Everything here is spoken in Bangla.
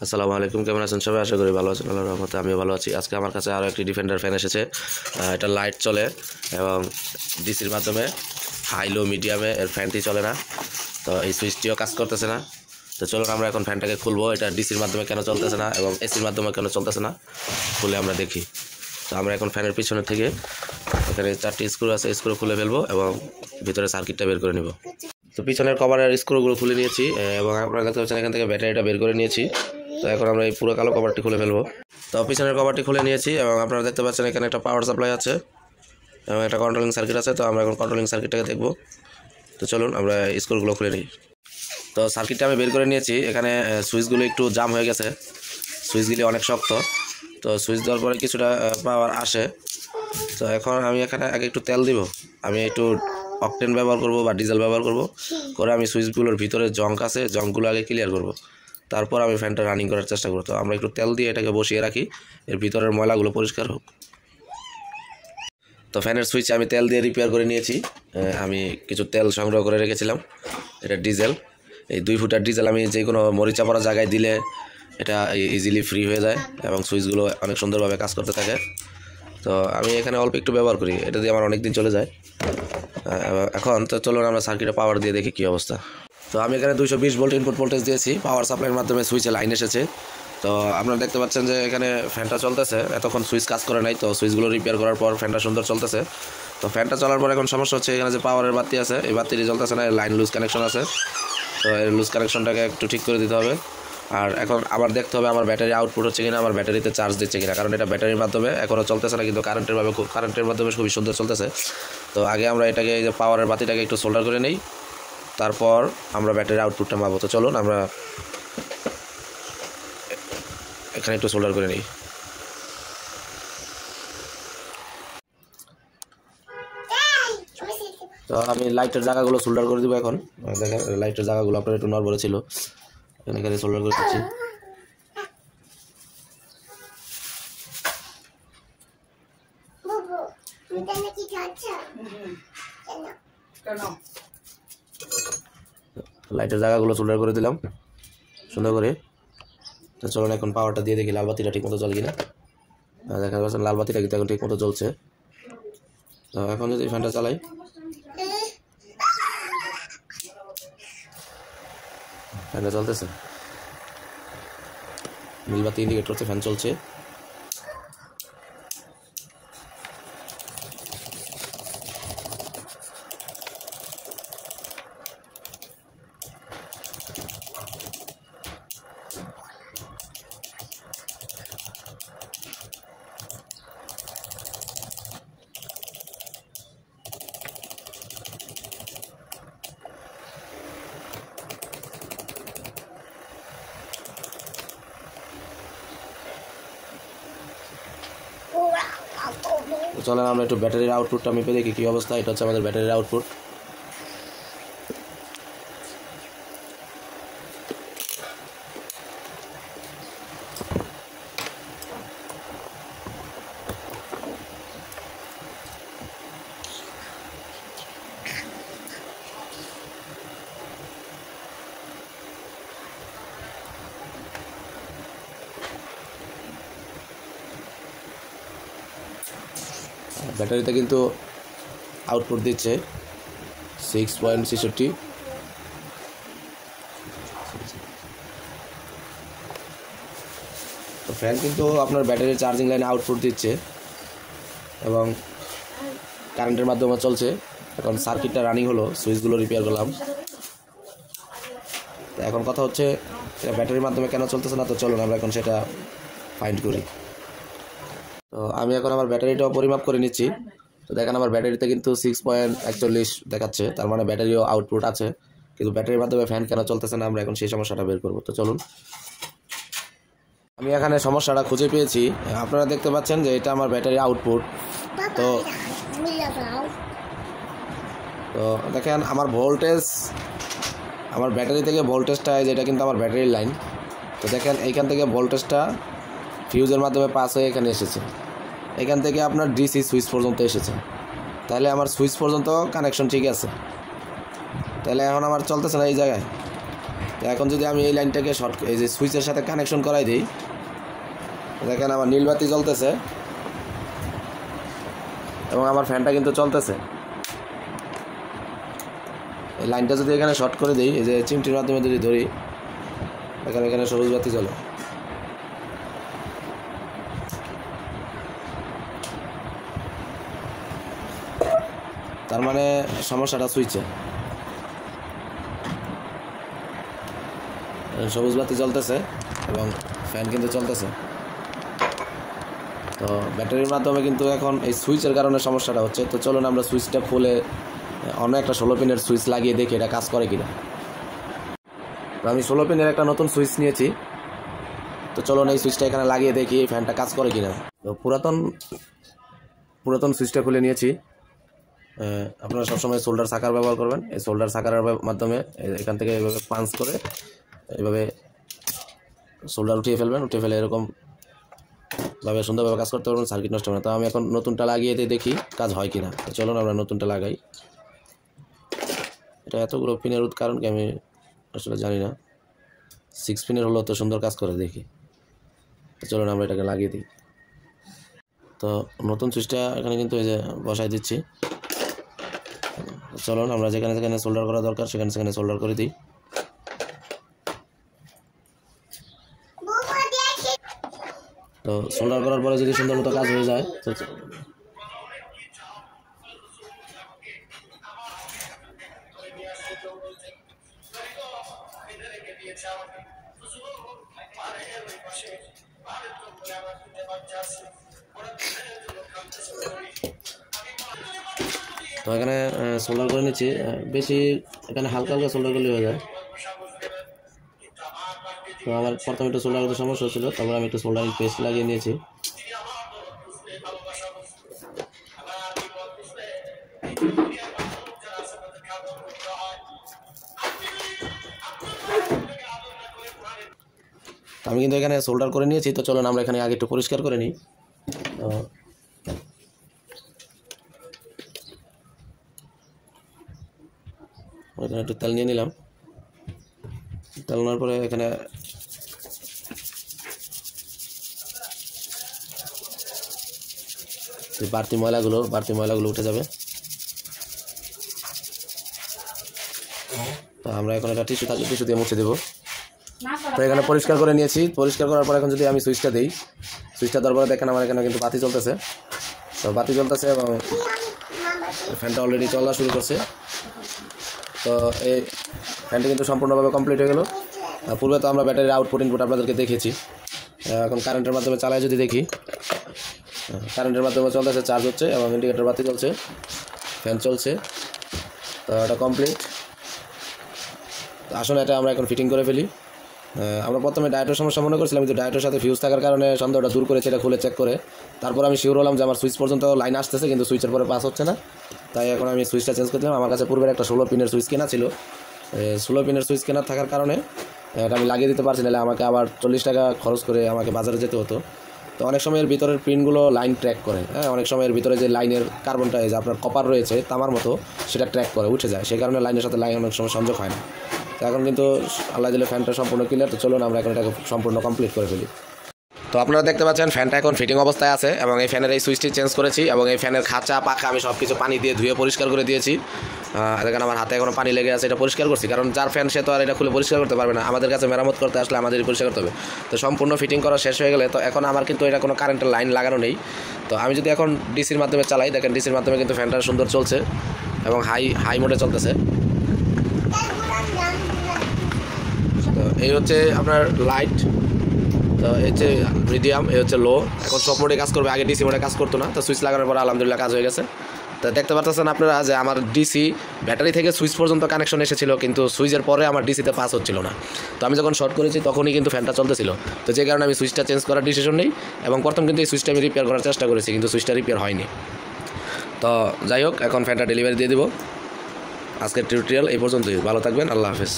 আসসালামু আলাইকুম, কেমন আছেন সবাই? আশা করি ভালো আছেন। আল্লাহর রহমতে আমিও ভালো আছি। আজকে আমার কাছে আরও একটি ডিফেন্ডার ফ্যান এসেছে। এটা লাইট চলে এবং ডিসির মাধ্যমে হাই লো মিডিয়ামে এর ফ্যানটি চলে না, তো এই সুইচটিও কাজ করতেছে না। তো চলুন আমরা এখন ফ্যানটাকে খুলবো। এটা ডিসির মাধ্যমে কেন চলতেছে না এবং এসির মাধ্যমে কেন চলতেছে না খুলে আমরা দেখি। তো আমরা এখন ফ্যানের পিছনে থেকে এখানে 4টি স্ক্রু আছে, স্ক্রু খুলে ফেলবো এবং ভিতরে সার্কিটটা বের করে নেব। তো পিছনের কভারের স্ক্রুগুলো খুলে নিয়েছি এবং আপনারা দেখতে পাচ্ছেন এখান থেকে ব্যাটারিটা বের করে নিয়েছি। তো এখন আমরা এই পুরো কালো কভারটি খুলে ফেলবো। তো পিছনের কভারটি খুলে নিয়েছি এবং আপনারা দেখতে পাচ্ছেন এখানে একটা পাওয়ার সাপ্লাই আছে এবং একটা কন্ট্রোলিং সার্কিট আছে। তো আমরা এখন কন্ট্রোলিং সার্কিটটাকে দেখব। তো চলুন আমরা স্ক্রুগুলো খুলে নিই। তো সার্কিটটা আমি বের করে নিয়েছি। এখানে সুইচগুলো একটু জাম হয়ে গেছে, সুইচগুলি অনেক শক্ত। তো সুইচ দেওয়ার পরে কিছুটা পাওয়ার আসে। তো এখন আমি এখানে আগে একটু তেল দিব। আমি একটু অকটেন ব্যবহার করব বা ডিজেল ব্যবহার করব, করে আমি সুইচগুলোর ভিতরে জঙ্ক আছে, জঙ্কগুলো আগে ক্লিয়ার করব, তারপর আমি ফ্যানটা রানিং করার চেষ্টা করব। তো আমরা একটু তেল দিয়ে এটাকে বসিয়ে রাখি, এর ভিতরের ময়লাগুলো পরিষ্কার হোক। তো ফ্যানের সুইচ আমি তেল দিয়ে রিপেয়ার করে নিয়েছি। আমি কিছু তেল সংগ্রহ করে রেখেছিলাম। এটা ডিজেল, এই 2 ফুটার ডিজেল আমি যে কোনো মরিচা পড়া জায়গায় দিলে এটা ইজিলি ফ্রি হয়ে যায় এবং সুইচগুলো অনেক সুন্দরভাবে কাজ করতে থাকে। তো আমি এখানে অল্প একটু ব্যবহার করি, এটা দিয়ে আমার অনেক দিন চলে যায়। এখন তো চলুন আমরা সার্কিটে পাওয়ার দিয়ে দেখি কী অবস্থা। তো আমি এখানে 220 ভোল্ট ইনপুট ভোল্টেজ দিয়েছি, পাওয়ার সাপ্লাইয়ের মাধ্যমে সুইচে লাইন এসেছে। তো আপনারা দেখতে পাচ্ছেন যে এখানে ফ্যানটা চলতেছে, এতক্ষণ সুইচ কাজ করে নাই। তো সুইচগুলো রিপেয়ার করার পর ফ্যানটা সুন্দর চলতেছে। তো ফ্যানটা চলার পর এখন সমস্যা হচ্ছে, এখানে যে পাওয়ারের বাতি আছে এই বাতিটি চলতেছে না, লাইন লুজ কানেকশন আছে। তো এই লুজ কানেকশনটাকে একটু ঠিক করে দিতে হবে। আর এখন আবার দেখতে হবে আমার ব্যাটারি আউটপুট হচ্ছে কিনা, আমার ব্যাটারিতে চার্জ দিচ্ছে কিনা, কারণ এটা ব্যাটারির মাধ্যমে এখনও চলতেছে না, কিন্তু কারেন্টের মাধ্যমে খুবই সুন্দর চলতেছে। তো আগে আমরা এটাকে এই যে পাওয়ারের বাতিটাকে একটু সোল্ডার করে নিই, তারপর আমরা ব্যাটারির আউটপুটটা মাপবো। তো চলুন আমরা এখানে একটু সোল্ডার করে নিই। তো আমি লাইটের জায়গাগুলো সোল্ডার করে দেবো। এখন দেখেন লাইটের জায়গাগুলো আপনার একটু নড়বড়ে ছিল, এখানে সোল্ডার করে দিচ্ছি। লাইটের জায়গাগুলো সোল্ডার করে দিলাম সুন্দর করে। তো চলুন এখন পাওয়ারটা দিয়ে দেখি লাল বাতিটা ঠিক মতো জ্বলে কিনা। দেখা যাচ্ছে লাল বাতিটা কিন্তু এখন ঠিক মতো জ্বলছে। তো এখন যদি ফ্যানটা চালাই, ফ্যানটা চলতেছে, নীল বাতি ইন্ডিকেট করছে ফ্যান চলছে। তো চলেন আমরা একটু ব্যাটারির আউটপুটটা মেপে দেখি কী অবস্থা। এটা হচ্ছে আমাদের ব্যাটারির আউটপুট। ব্যাটারিতে কিন্তু আউটপুট দিচ্ছে 6.66। তো ফ্যান কিন্তু আপনার ব্যাটারির চার্জিং লাইনে আউটপুট দিচ্ছে এবং কারেন্টের মাধ্যমে চলছে। এখন সার্কিটটা রানিং হলো, সুইচগুলো রিপেয়ার করলাম। তো এখন কথা হচ্ছে ব্যাটারির মাধ্যমে কেন চলতেছে না। তো চলুন আমরা এখন সেটা ফাইন্ড করি। তো আমি এখন আমার ব্যাটারিটাও পরিমাপ করে নিচ্ছি। তো দেখেন আমার ব্যাটারিতে কিন্তু 6.41 দেখাচ্ছে, তার মানে ব্যাটারিও আউটপুট আছে, কিন্তু ব্যাটারির মাধ্যমে ফ্যান কেন চলতেছে না আমরা এখন সেই সমস্যাটা বের করব। তো চলুন, আমি এখানে সমস্যাটা খুঁজে পেয়েছি। আপনারা দেখতে পাচ্ছেন যে এটা আমার ব্যাটারি আউটপুট। তো দেখেন আমার ভোল্টেজ, আমার ব্যাটারি থেকে ভোল্টেজটা, যেটা কিন্তু আমার ব্যাটারির লাইন। তো দেখেন এইখান থেকে ভোল্টেজটা ফিউজের মাধ্যমে পাস হয়ে এখানে এসেছে, এখান থেকে আপনার ডিসি সুইচ পর্যন্ত এসেছে। তাহলে আমার সুইচ পর্যন্ত কানেকশন ঠিক আছে, তাহলে এখন আমার চলতেছে না এই জায়গায়। তো এখন যদি আমি এই লাইনটাকে শর্ট এই যে সুইচের সাথে কানেকশন করাই দিই, দেখেন আমার নীল বাতি জ্বলতেছে এবং আমার ফ্যানটা কিন্তু চলতেছে। এই লাইনটা যদি এখানে শর্ট করে দিই, এই যে চিমটির মাধ্যমে যদি ধরি, এখানে সবুজ বাতি জ্বলে। তার মানে সমস্যাটা সুইচে। সবুজ বাতি জ্বলতেছে এবং ফ্যান কিন্তু চলতেছে। তো ব্যাটারির মাধ্যমে কিন্তু এখন এই সুইচের কারণে সমস্যাটা হচ্ছে। তো চলুন আমরা সুইচটা খুলে অন্য একটা 16 পিনের সুইচ লাগিয়ে দেখি এটা কাজ করে কিনা। তো আমি 16 পিনের একটা নতুন সুইচ নিয়েছি। তো চলুন এই সুইচটা এখানে লাগিয়ে দেখি ফ্যানটা কাজ করে কিনা। তো পুরাতন সুইচটা খুলে নিয়েছি। আপনারা সবসময় সোল্ডার সাকার ব্যবহার করবেন। এই সোল্ডার সাকারের মাধ্যমে এখান থেকে এইভাবে পাঞ্চ করে এইভাবে সোল্ডার উঠিয়ে ফেলবেন। উঠিয়ে ফেলে এরকম ভাবে সুন্দরভাবে কাজ করতে পারবেন, সার্কিট নষ্ট হবে না। তো আমি এখন নতুনটা লাগিয়ে দিয়ে দেখি কাজ হয় কিনা। তো চলুন আমরা নতুনটা লাগাই। এটা এতগুলো পিনের কারণ কি আমি আসলে জানি না। 6 পিনের হলেও তো সুন্দর কাজ করে দেখি। তো চলুন আমরা এটাকে লাগিয়ে দিই। তো নতুন সুইচটা এখানে কিন্তু এই যে বসাই দিচ্ছি। চলুন আমরা যেখানে যেখানে সোল্ডার করা দরকার সেখানে সোল্ডার করে দিই। তো সোল্ডার করার পরে যদি সুন্দর মতো কাজ হয়ে যায় তো এখানে সোল্ডার করে নিচ্ছি। বেশি এখানে হালকা হালকা সোল্ডার করলে হয়ে যায়। তো আমার প্রথমে একটু সোল্ডার করতে সমস্যা হচ্ছিল, তারপর আমি একটু সোল্ডারিং পেস্ট লাগিয়ে নিয়েছি। আমি কিন্তু এখানে সোল্ডার করে নিয়েছি। তো চলুন আমরা এখানে আগে একটু পরিষ্কার করে নিই। তো এখানে একটু তেল নিয়ে নিলাম। তেল নেওয়ার পরে এখানে বাড়তি ময়লাগুলো উঠে যাবে। তো আমরা এখন একটা টিস্যু দিয়ে মুছে দেবো। তো এখানে পরিষ্কার করে নিয়েছি। পরিষ্কার করার পর এখন যদি আমি সুইচটা দিই, সুইচটা দেওয়ার পরে দেখেন আমার এখানে কিন্তু বাতি চলতেছে। তো বাতি চলতেছে এবং ফ্যানটা অলরেডি চলা শুরু করছে। তো এই ফ্যানটা কিন্তু সম্পূর্ণভাবে কমপ্লিট হয়ে গেল। পূর্বে তো আমরা ব্যাটারির আউটপুট ইনপুট আপনাদেরকে দেখিয়েছি। এখন কারেন্টের মাধ্যমে চালায় যদি দেখি, কারেন্টের মাধ্যমে চলতেছে, চার্জ হচ্ছে এবং ইন্ডিকেটর বাতি চলছে, ফ্যান চলছে। তো এটা কমপ্লিট। আসলে এটা আমরা এখন ফিটিং করে ফেলি। আমরা প্রথমে ডায়োডের সমস্যা মনে করছিলাম, কিন্তু ডায়োডের সাথে ফিউজ থাকার কারণে সন্দেহটা দূর করেছে এটা খুলে চেক করে। তারপর আমি শিওর হলাম যে আমার সুইচ পর্যন্ত লাইন আসতেছে, কিন্তু সুইচের পরে পাস হচ্ছে না। তাই এখন আমি সুইচটা চেঞ্জ করে দিলাম। আমার কাছে পূর্বের একটা 16 পিনের সুইচ কেনা ছিল। 16 পিনের সুইচ কেনার থাকার কারণে এটা আমি লাগিয়ে দিতে পারছি, নাহলে আমাকে আবার 40 টাকা খরচ করে আমাকে বাজারে যেতে হতো। তো অনেক সময় এর ভিতরের পিনগুলো লাইন ট্র্যাক করে। অনেক সময় এর ভিতরে যে লাইনের কার্বনটা যে আপনার কপার রয়েছে তামার মতো, সেটা ট্র্যাক করে উঠে যায়। সেই কারণে লাইনের সাথে লাইন অনেক সময় সংযোগ হয় না। তো এখন কিন্তু আল্লাহ দিলে ফ্যানটা সম্পূর্ণ ক্লিয়ার। তো চলুন আমরা এখন এটাকে সম্পূর্ণ কমপ্লিট করে ফেলি। তো আপনারা দেখতে পাচ্ছেন ফ্যানটা এখন ফিটিং অবস্থায় আছে এবং এই ফ্যানের এই সুইচটি চেঞ্জ করেছি এবং এই ফ্যানের খাঁচা পাখা আমি সব কিছু পানি দিয়ে ধুয়ে পরিষ্কার করে দিয়েছি। দেখেন আমার হাতে এখনো পানি লেগে আছে, এটা পরিষ্কার করছি, কারণ যার ফ্যান সে তো আর এটা খুলে পরিষ্কার করতে পারবে না। আমাদের কাছে মেরামত করতে আসলে আমাদেরই পরিষ্কার করতে হবে। তো সম্পূর্ণ ফিটিং করা শেষ হয়ে গেলে তো এখন আমার কিন্তু এটা কোনো কারেন্টের লাইন লাগানো নেই। তো আমি যদি এখন ডিসির মাধ্যমে চালাই, দেখেন ডিসির মাধ্যমে কিন্তু ফ্যানটা সুন্দর চলছে এবং হাই মোডে চলতেছে। তো এই হচ্ছে আপনার লাইট। তো এই হচ্ছে মিডিয়াম, এই হচ্ছে লো। এখন সব মোডে কাজ করবে, আগে ডিসি মোডে কাজ করতো না। তো সুইচ লাগানোর পর আলহামদুলিল্লাহ কাজ হয়ে গেছে। তো দেখতে পাচ্ছেন আপনারা যে আমার ডিসি ব্যাটারি থেকে সুইচ পর্যন্ত কানেকশন এসেছিল, কিন্তু সুইচের পরে আমার ডিসিতে পাস হচ্ছিল না। তো আমি যখন শর্ট করেছি তখনই কিন্তু ফ্যানটা চলতেছিল। তো যে কারণে আমি সুইচটা চেঞ্জ করার ডিসিশন নেই এবং প্রথম কিন্তু এই সুইচটা আমি রিপেয়ার করার চেষ্টা করেছি, কিন্তু সুইচটা রিপেয়ার হয়নি। তো যাই হোক, এখন ফ্যানটা ডেলিভারি দিয়ে দেবো। আজকের টিউটোরিয়াল এই পর্যন্তই। ভালো থাকবেন, আল্লাহ হাফেজ।